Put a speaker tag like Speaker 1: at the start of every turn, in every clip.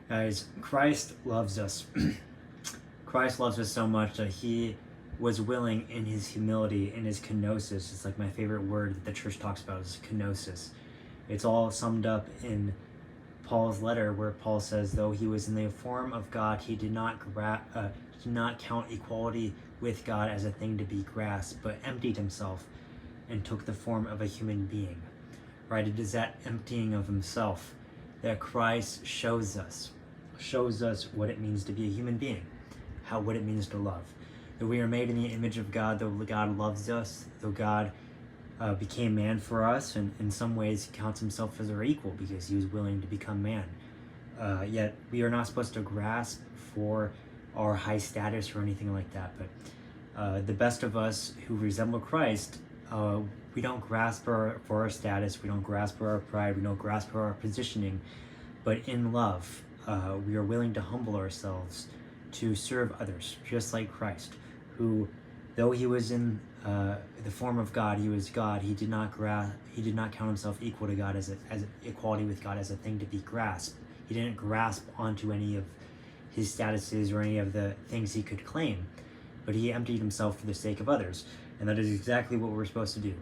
Speaker 1: Guys, Christ loves us. Christ loves us so much that he was willing in his humility, in his kenosis. It's like my favorite word that the church talks about is kenosis. It's all summed up in Paul's letter, where Paul says, though he was in the form of God, he did not count equality with God as a thing to be grasped, but emptied himself and took the form of a human being. Right? It is that emptying of himself that Christ shows us what it means to be a human being, what it means to love. That we are made in the image of God, though God loves us, though God became man for us, and in some ways counts himself as our equal because he was willing to become man. Yet we are not supposed to grasp for our high status or anything like that, but the best of us who resemble Christ, we don't grasp for our status, we don't grasp for our pride, we don't grasp for our positioning, but in love, we are willing to humble ourselves to serve others, just like Christ, who, though he was in the form of God, he was God. He did not count himself equal to God as equality with God as a thing to be grasped. He didn't grasp onto any of his statuses or any of the things he could claim, but he emptied himself for the sake of others, and that is exactly what we're supposed to do.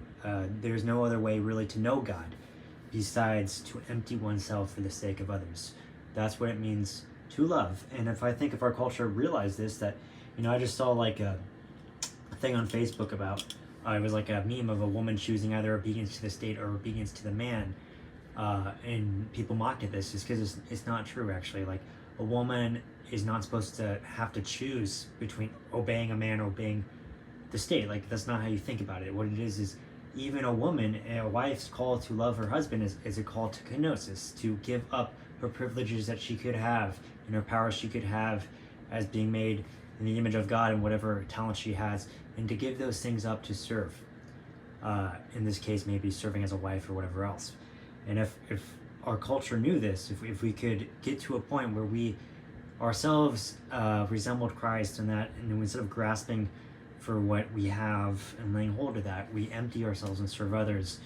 Speaker 1: There's no other way really to know God besides to empty oneself for the sake of others. That's what it means to love. And if our culture realized this, that, I just saw like a thing on Facebook about, it was like a meme of a woman choosing either obedience to the state or obedience to the man, and people mocked at this just because it's not true, actually. Like, a woman is not supposed to have to choose between obeying a man or obeying the state. Like, that's not how you think about it. What it is even a woman, a wife's call to love her husband is a call to kenosis, to give up her privileges that she could have and her power she could have as being made in the image of God and whatever talent she has, and to give those things up to serve. In this case, maybe serving as a wife or whatever else. And if our culture knew this, if we could get to a point where we ourselves resembled Christ, and instead of grasping for what we have and laying hold of that, we empty ourselves and serve others,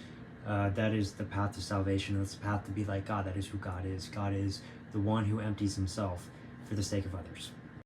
Speaker 1: that is the path to salvation. That's the path to be like God. That is who God is. God is the one who empties himself for the sake of others.